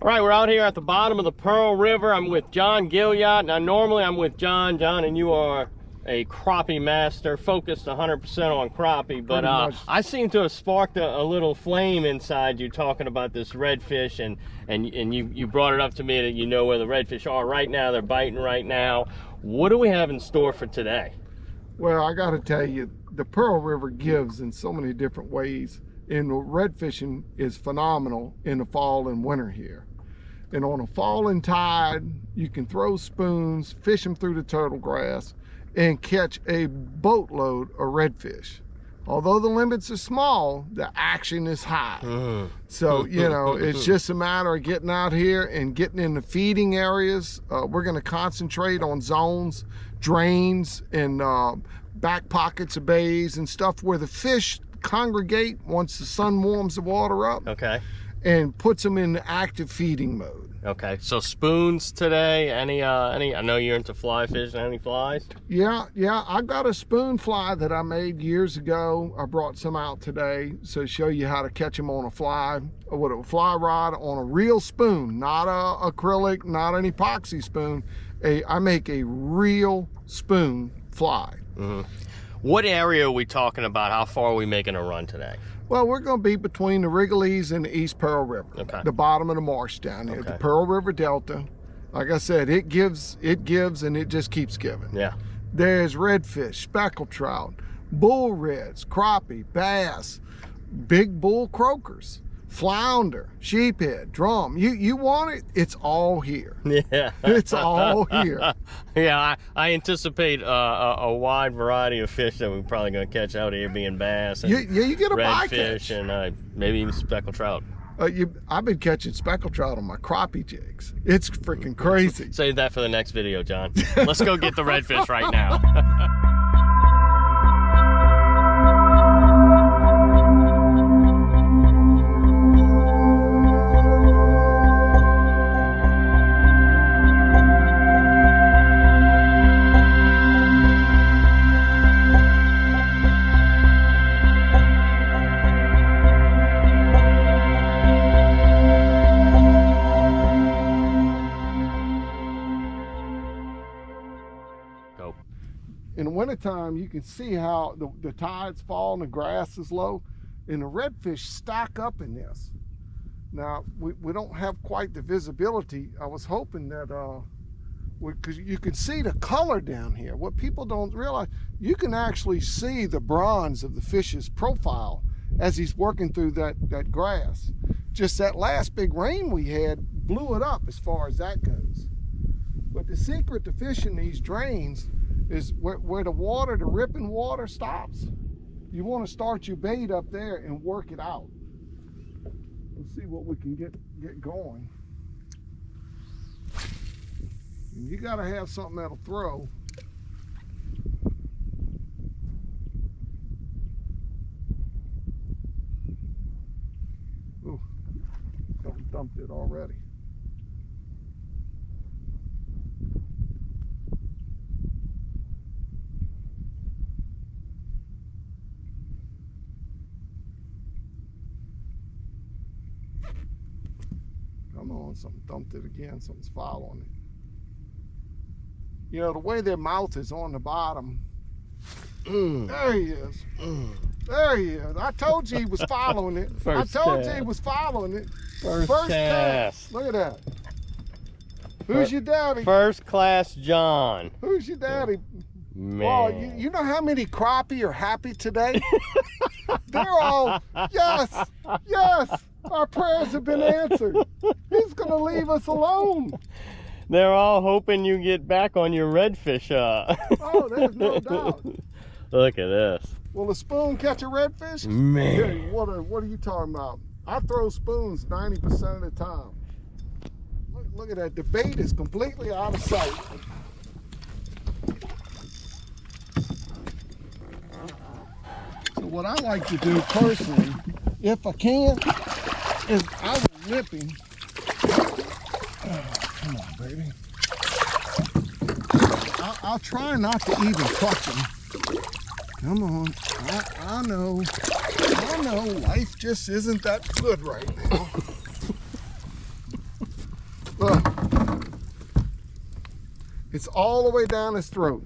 All right, we're out here at the bottom of the Pearl River. I'm with John Guillot. Now, normally I'm with John, and you are a crappie master, focused 100% on crappie, but I seem to have sparked a little flame inside you talking about this redfish, and you brought it up to me that you know where the redfish are right now. They're biting right now. What do we have in store for today? Well, I got to tell you, the Pearl River gives in so many different ways, and red fishing is phenomenal in the fall and winter here. And on a falling tide, you can throw spoons, fish them through the turtle grass, and catch a boatload of redfish. Although the limits are small, the action is high. So, you know, it's just a matter of getting out here and getting in the feeding areas. We're going to concentrate on zones, drains, and back pockets of bays and stuff where the fish congregate once the sun warms the water up. Okay. And puts them in active feeding mode. Okay, so spoons today. Any? I know you're into fly fishing. Any flies? Yeah. I got a spoon fly that I made years ago. I brought some out today to show you how to catch them on a fly, with a fly rod on a real spoon, not a acrylic, not an epoxy spoon. I make a real spoon fly. What area are we talking about? How far are we making a run today? Well, we're going to be between the Wrigley's and the East Pearl River, the bottom of the marsh down here, the Pearl River Delta. Like I said, it gives, and it just keeps giving. Yeah. There's redfish, speckled trout, bull reds, crappie, bass, big bull croakers, flounder, sheephead, drum. You want it? It's all here. Yeah. It's all here. Yeah, I anticipate a wide variety of fish that we're probably going to catch out here, being bass and you get a redfish and maybe even speckled trout. I've been catching speckled trout on my crappie jigs. It's freaking crazy. Save that for the next video, John. Let's go get the redfish right now. In the wintertime, you can see how the tides fall and the grass is low, and the redfish stack up in this. Now, we don't have quite the visibility. I was hoping that, because you can see the color down here. What people don't realize, you can actually see the bronze of the fish's profile as he's working through that grass. Just that last big rain we had blew it up as far as that goes. But the secret to fishing these drains is where the water, the ripping water stops. You want to start your bait up there and work it out. Let's see what we can get going. And you got to have something that'll throw. Ooh, something dumped it already. Come on, something dumped it again, something's following it. You know, the way their mouth is on the bottom. There he is. There he is. I told you he was following it. I told you he was following it. First cast. Look at that. Who's your daddy? First class John. Who's your daddy? Man. Oh, you know how many crappie are happy today? They're all, yes, yes. Our prayers have been answered. He's going to leave us alone. They're all hoping you get back on your redfish. Oh, there's no doubt. Look at this. Will a spoon catch a redfish? Man. Hey, what are you talking about? I throw spoons 90% of the time. Look at that. The bait is completely out of sight. So what I like to do personally, if I can, is I will whip him. Oh, come on, baby. I'll try not to even touch him. Come on. I know. Life just isn't that good right now. It's all the way down his throat.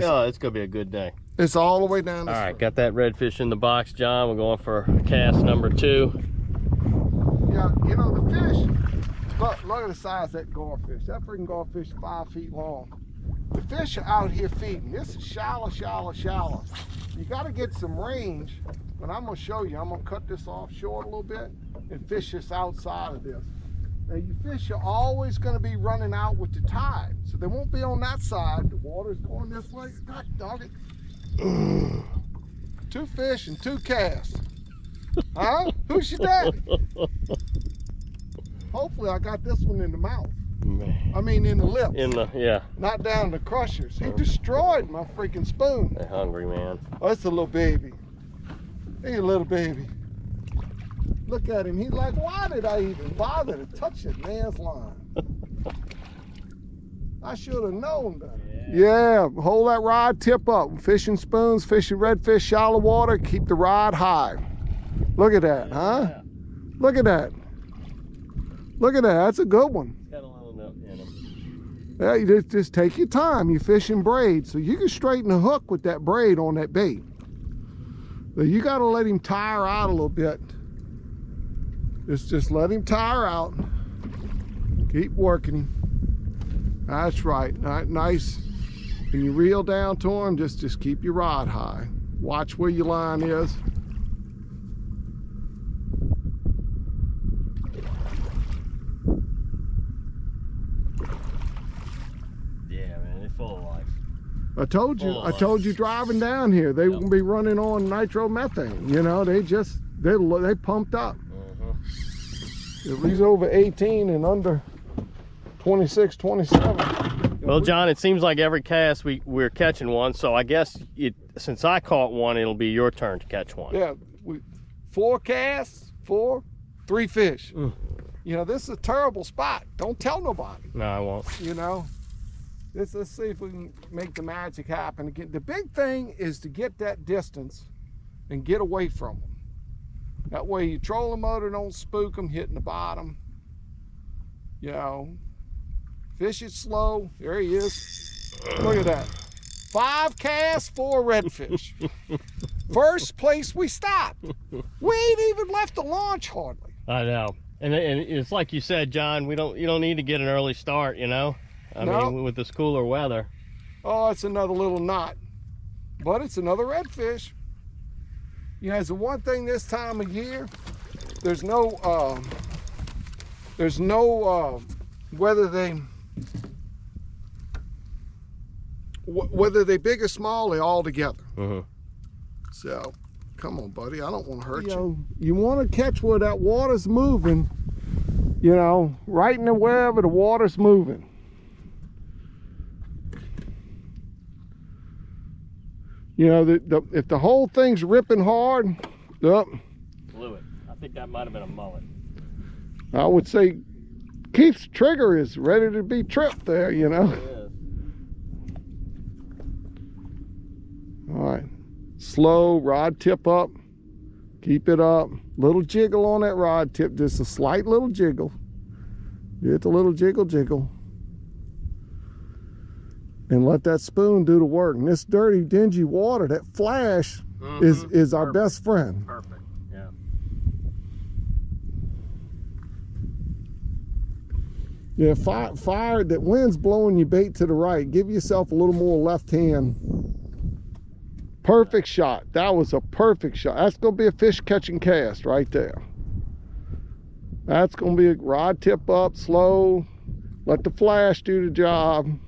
Oh, it's gonna be a good day. It's all the way down his All right, throat. got that redfish in the box, John. We're going for cast number 2. Yeah, you know, the fish, look at the size of that garfish. That freaking garfish is 5 feet long. The fish are out here feeding. This is shallow, shallow, shallow. You got to get some range, but I'm going to show you. I'm going to cut this off short a little bit and fish this outside of this. Now, you fish are always going to be running out with the tide, so they won't be on that side. The water's going this way. God dog it. 2 fish and 2 casts. Huh? Who's your daddy? Hopefully I got this one in the mouth. Man. I mean in the lips. Yeah. Not down the crushers. He destroyed my freaking spoon. They're hungry, man. Oh, it's a little baby. Hey, little baby. Look at him. He's like, why did I even bother to touch that man's line? I should have known better. Yeah, hold that rod tip up. Fishing spoons, fishing redfish, shallow water, keep the rod high. Look at that, huh? Yeah. Look at that. Look at that. That's a good one. It's got a little nut in him. Yeah, you just take your time. You're fishing braid, so you can straighten the hook with that braid on that bait. But you got to let him tire out a little bit. Just let him tire out. Keep working him. That's right. Nice. When you reel down to him, just keep your rod high. Watch where your line is. Yeah, man, they're full of life. I told you driving down here, they won't be running on nitromethane. You know, they pumped up. If he's over 18 and under 26, 27. Well, John, it seems like every cast we're catching one, so I guess since I caught one, it'll be your turn to catch one. Yeah, 4 casts, 3 fish. You know, this is a terrible spot. Don't tell nobody. No, I won't. You know, let's see if we can make the magic happen again. The big thing is to get that distance and get away from them. That way your trolling motor don't spook them hitting the bottom. You know, fish it slow. There he is. Look at that. 5 casts, 4 redfish. First place we stopped. We ain't even left the launch hardly. I know. And it's like you said, John, you don't need to get an early start, you know? I mean, with this cooler weather. Oh, it's another little knot. But it's another redfish. You know, it's the one thing this time of year, there's no whether they big or small, they all together. So, come on, buddy, I don't want to hurt you. You want to catch where that water's moving, you know, right in the wherever the water's moving. You know, if the whole thing's ripping hard, Blew it. I think that might have been a mullet. I would say Keith's trigger is ready to be tripped there, you know. It is. All right, slow, rod tip up, keep it up. Little jiggle on that rod tip, just a slight little jiggle. Get the little jiggle. And let that spoon do the work. And this dirty, dingy water, that flash is our best friend. Perfect, yeah. Yeah, fire, that wind's blowing your bait to the right. Give yourself a little more left hand. Perfect shot. That was a perfect shot. That's going to be a fish catching cast right there. That's going to be a rod tip up, slow. Let the flash do the job.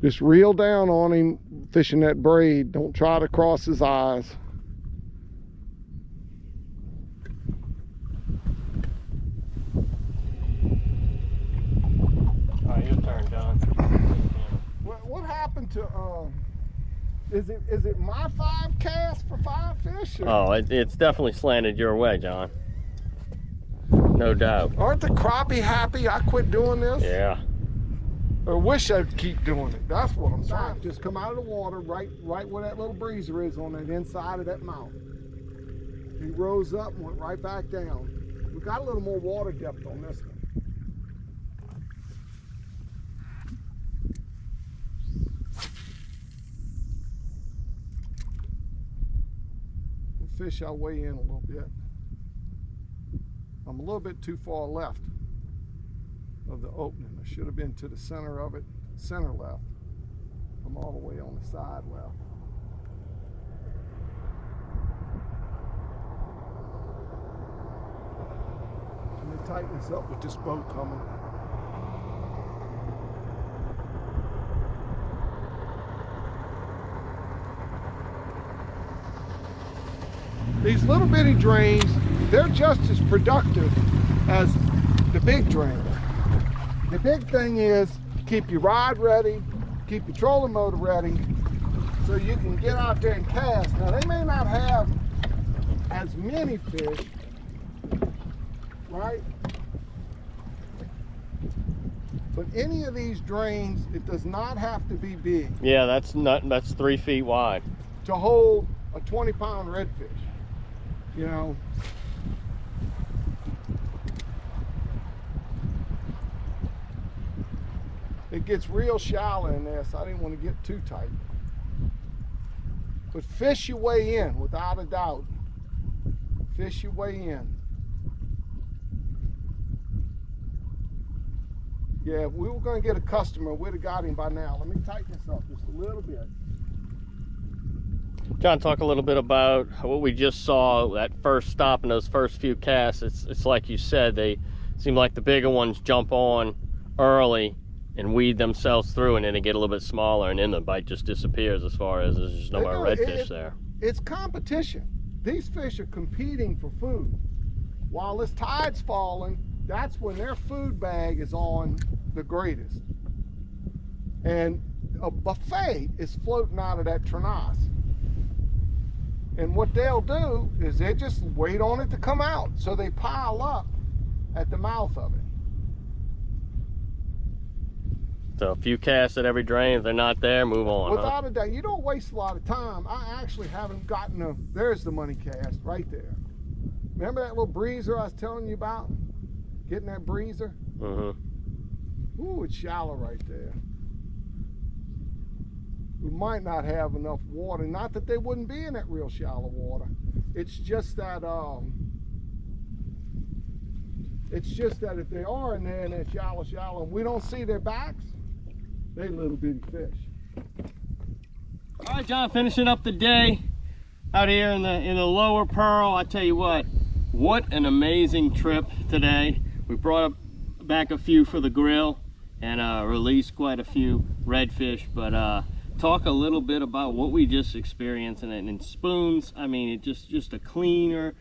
Just reel down on him, fishing that braid. Don't try to cross his eyes. All right, your turn, John. What happened to, is it my 5 casts for 5 fish? Or? Oh, it's definitely slanted your way, John. No doubt. Aren't the crappie happy I quit doing this? Yeah. I wish I'd keep doing it. That's what I'm saying. Just come out of the water right where that little breezer is on that inside of that mouth. He rose up and went right back down. We got a little more water depth on this one. fish our way in a little bit. I'm a little bit too far left of the opening. I should have been to the center of it, center left. I'm all the way on the side left. Let me tighten this up with this boat coming. These little bitty drains, they're just as productive as the big drain. The big thing is keep your rod ready, keep your trolling motor ready, so you can get out there and cast. Now they may not have as many fish, right? But any of these drains, it does not have to be big. Yeah, that's 3 feet wide. To hold a 20-pound redfish. You know, it gets real shallow in there, so I didn't want to get too tight. But fish your way in, without a doubt. Fish your way in. Yeah, if we were going to get a customer, we'd have got him by now. Let me tighten this up just a little bit. John, talk a little bit about what we just saw, that first stop and those first few casts. It's like you said, they seem like the bigger ones jump on early and weed themselves through, and then they get a little bit smaller, and then the bite just disappears as far as there's just no more redfish there. It's competition. These fish are competing for food. While this tide's falling, that's when their food bag is on the greatest. And a buffet is floating out of that trenasse. And what they'll do is they just wait on it to come out. So they pile up at the mouth of it. So a few casts at every drain. If they're not there, move on. Without a doubt. You don't waste a lot of time. I actually haven't gotten a, there's the money cast right there. Remember that little breezer I was telling you about? Getting that breezer? Mm-hmm. Ooh, it's shallow right there. We might not have enough water. Not that they wouldn't be in that real shallow water. It's just that if they are in there in that shallow, and we don't see their backs, they little bitty fish. All right, John, finishing up the day out here in the lower Pearl. I tell you what an amazing trip today. We brought back a few for the grill and released quite a few redfish, but talk a little bit about what we just experienced and spoons. I mean, it just a cleaner,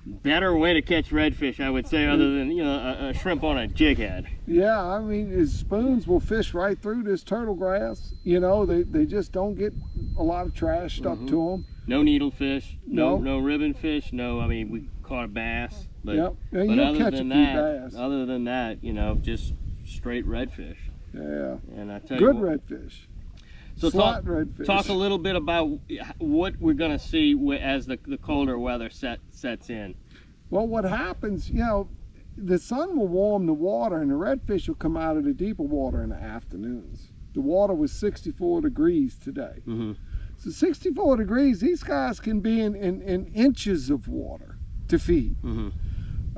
better way to catch redfish, I would say, other than, you know, a shrimp on a jig head. Yeah, I mean, spoons will fish right through this turtle grass. You know, they just don't get a lot of trash stuck to them. No needlefish, no ribbon fish, no. I mean, we caught a bass, but, yep. But other than that, you know, just straight redfish. Yeah. And I tell you good what, redfish. So redfish. Talk a little bit about what we're going to see as the colder weather sets in. Well, what happens, you know, the sun will warm the water and the redfish will come out of the deeper water in the afternoons. The water was 64 degrees today. Mm-hmm. So 64 degrees, these guys can be in inches of water to feed. Mm-hmm.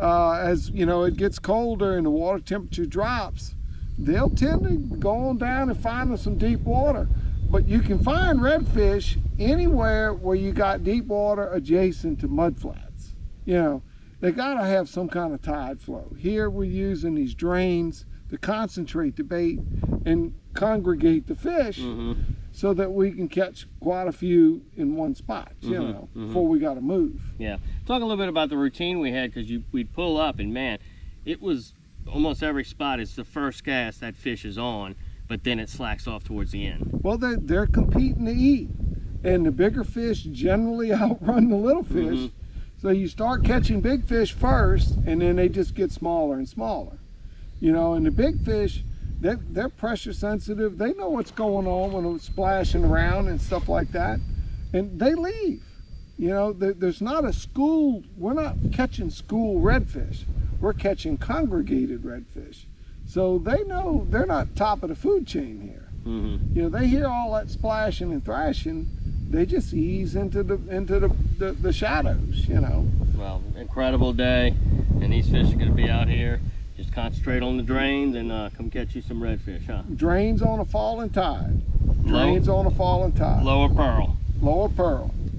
As, you know, it gets colder and the water temperature drops, they'll tend to go on down and find them some deep water. But you can find redfish anywhere where you got deep water adjacent to mudflats. You know, they gotta have some kind of tide flow. Here we're using these drains to concentrate the bait and congregate the fish so that we can catch quite a few in one spot, you know, before we gotta move. Yeah, talk a little bit about the routine we had, because we'd pull up and man, it was almost every spot is the first cast that fish is on, but then it slacks off towards the end. Well, they're competing to eat, and the bigger fish generally outrun the little fish. So you start catching big fish first, and then they just get smaller and smaller. You know, and the big fish, they're pressure sensitive. They know what's going on when it's splashing around and stuff like that, and they leave. You know, there's not a school, we're not catching school redfish. We're catching congregated redfish. So they know they're not top of the food chain here. You know, they hear all that splashing and thrashing, they just ease into the shadows, you know. Well, incredible day, and these fish are going to be out here. Just concentrate on the drains and come catch you some redfish, huh? Drains on a falling tide. Drains on a falling tide. Lower pearl. Lower pearl.